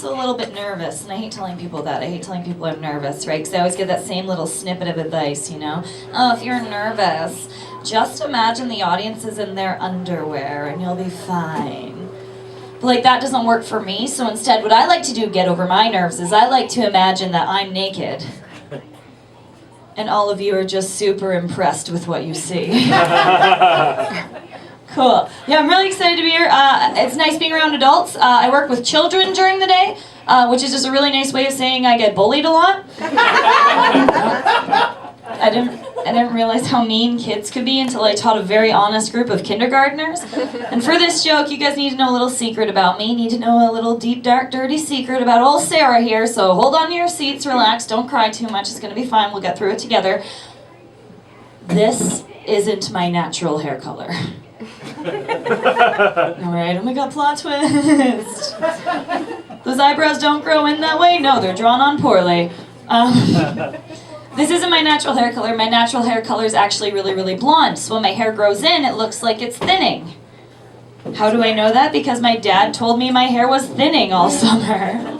also a little bit nervous, and I hate telling people that. I hate telling people I'm nervous, right? Because I always get that same little snippet of advice, you know? Oh, if you're nervous, just imagine the audience is in their underwear, and you'll be fine. But, like, that doesn't work for me, so instead what I like to do to get over my nerves is I like to imagine that I'm naked. And all of you are just super impressed with what you see. Cool. Yeah, I'm really excited to be here. It's nice being around adults. I work with children during the day, which is just a really nice way of saying I get bullied a lot. I didn't realize how mean kids could be until I taught a very honest group of kindergartners. And for this joke, you guys need to know a little secret about me. You need to know a little deep, dark, dirty secret about old Sarah here. So hold on to your seats, relax, don't cry too much. It's going to be fine. We'll get through it together. This isn't my natural hair color. Alright, oh my god, plot twist. Those eyebrows don't grow in that way? No, they're drawn on poorly. This isn't my natural hair color. My natural hair color is actually really, really blonde. So when my hair grows in, it looks like it's thinning. How do I know that? Because my dad told me my hair was thinning all summer.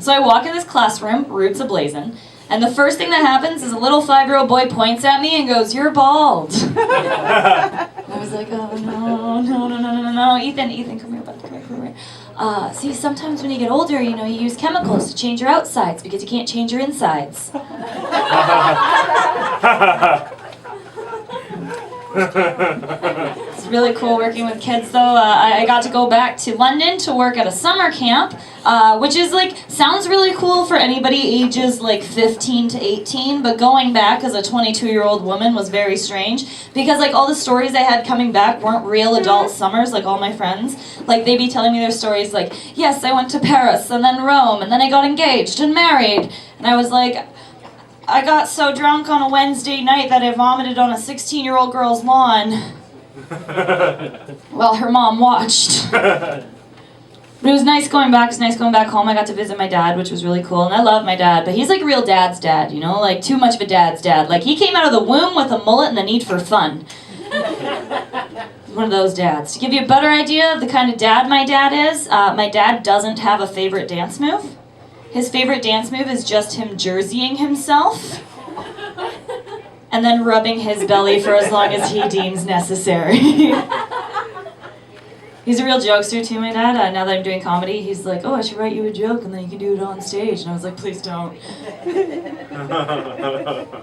So I walk in this classroom, roots ablazing, and the first thing that happens is a little 5-year-old boy points at me and goes, "You're bald." I was like, oh no. Ethan, come here, bud. Come here. See, sometimes when you get older, you use chemicals to change your outsides because you can't change your insides. It's really cool working with kids, though. I got to go back to London to work at a summer camp, which is sounds really cool for anybody ages 15 to 18, but going back as a 22-year-old woman was very strange because all the stories I had coming back weren't real adult summers like all my friends. They'd be telling me their stories yes, I went to Paris and then Rome and then I got engaged and married, and I was like, I got so drunk on a Wednesday night that I vomited on a 16-year-old girl's lawn while her mom watched. But it was nice going back. It's nice going back home. I got to visit my dad, which was really cool. And I love my dad, but he's real dad's dad, too much of a dad's dad. He came out of the womb with a mullet and the need for fun. One of those dads. To give you a better idea of the kind of dad my dad is, my dad doesn't have a favorite dance move. His favorite dance move is just him jerseying himself and then rubbing his belly for as long as he deems necessary. He's a real jokester too, my dad. Now that I'm doing comedy, he's like, "Oh, I should write you a joke and then you can do it on stage." And I was like, "Please don't."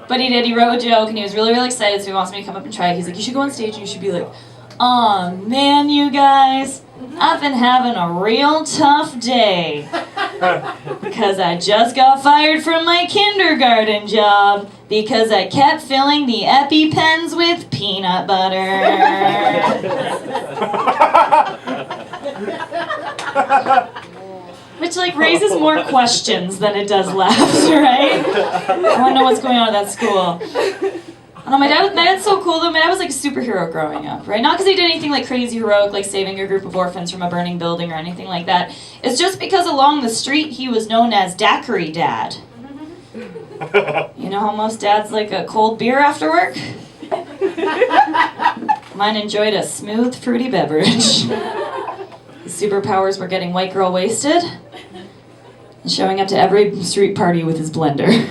But he did. He wrote a joke and he was really, really excited, so he wants me to come up and try it. He's like, "You should go on stage and you should be like, 'Aw, man, you guys, I've been having a real tough day because I just got fired from my kindergarten job because I kept filling the EpiPens with peanut butter.'" Which raises more questions than it does laughs, right? I want to know what's going on at that school. I know, my dad's so cool though. My dad was a superhero growing up, right? Not because he did anything crazy heroic, saving a group of orphans from a burning building or anything like that. It's just because along the street he was known as Daiquiri Dad. You know how most dads like a cold beer after work? Mine enjoyed a smooth, fruity beverage. His superpowers were getting white girl wasted and showing up to every street party with his blender.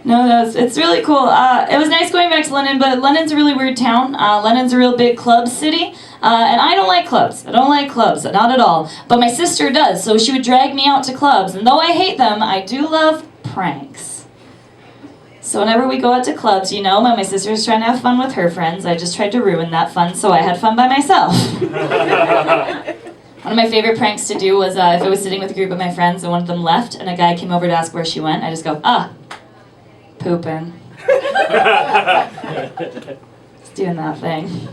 No, it's really cool. It was nice going back to London, but London's a really weird town. London's a real big club city, and I don't like clubs. I don't like clubs, not at all. But my sister does, so she would drag me out to clubs, and though I hate them, I do love pranks. So whenever we go out to clubs, when my sister's trying to have fun with her friends, I just tried to ruin that fun, so I had fun by myself. One of my favorite pranks to do was if I was sitting with a group of my friends and one of them left, and a guy came over to ask where she went, I just go, pooping. Just doing that thing.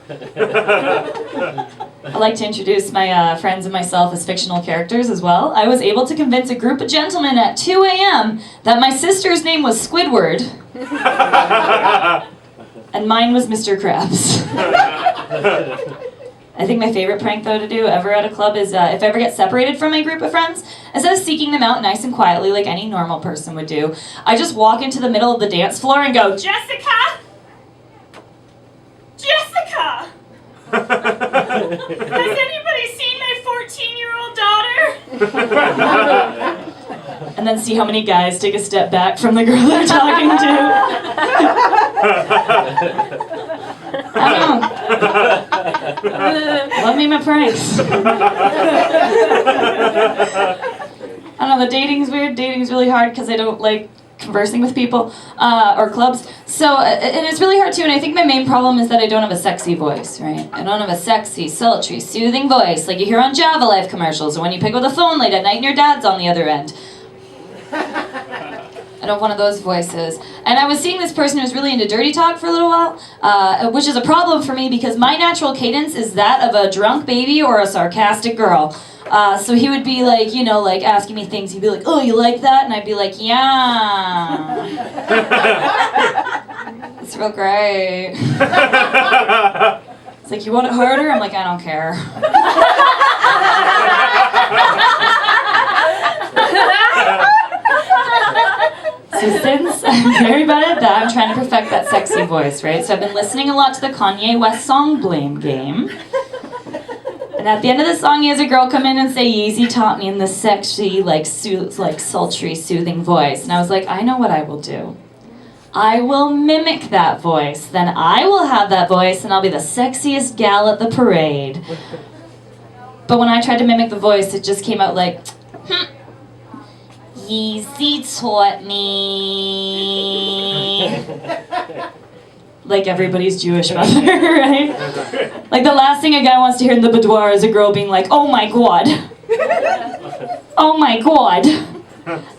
I like to introduce my friends and myself as fictional characters as well. I was able to convince a group of gentlemen at 2 a.m. that my sister's name was Squidward and mine was Mr. Krabs. I think my favorite prank, though, to do ever at a club is if I ever get separated from my group of friends, instead of seeking them out nice and quietly like any normal person would do, I just walk into the middle of the dance floor and go, "Jessica! Jessica! Has anybody seen my And then see how many guys take a step back from the girl they're talking to. I don't know. Love me my pranks. I don't know, the dating's weird. Dating's really hard because I don't like conversing with people or clubs. So, and it's really hard too, and I think my main problem is that I don't have a sexy voice, right? I don't have a sexy, sultry, soothing voice like you hear on Java Life commercials or when you pick up the phone late at night and your dad's on the other end. I don't have one of those voices. And I was seeing this person who was really into dirty talk for a little while, which is a problem for me because my natural cadence is that of a drunk baby or a sarcastic girl. So he would be like, you know, like asking me things. He'd be like, oh, you like that? And I'd be like, yeah. It's real great. It's like, you want it harder? I'm like, I don't care. So since I'm very bad at that, I'm trying to perfect that sexy voice, right? So I've been listening a lot to the Kanye West song Blame Game. And at the end of the song, he has a girl come in and say, Yeezy taught me in this sexy, like sultry, soothing voice. And I was like, I know what I will do. I will mimic that voice. Then I will have that voice, and I'll be the sexiest gal at the parade. But when I tried to mimic the voice, it just came out like, Yeezy taught me. Like everybody's Jewish mother, right? Like the last thing a guy wants to hear in the boudoir is a girl being like, oh my god. Oh my god.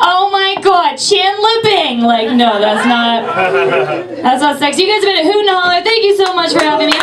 Oh my god, Chandler Bing! Like, no, that's not sexy. You guys have been at Hoot and Holler. Thank you so much for having me.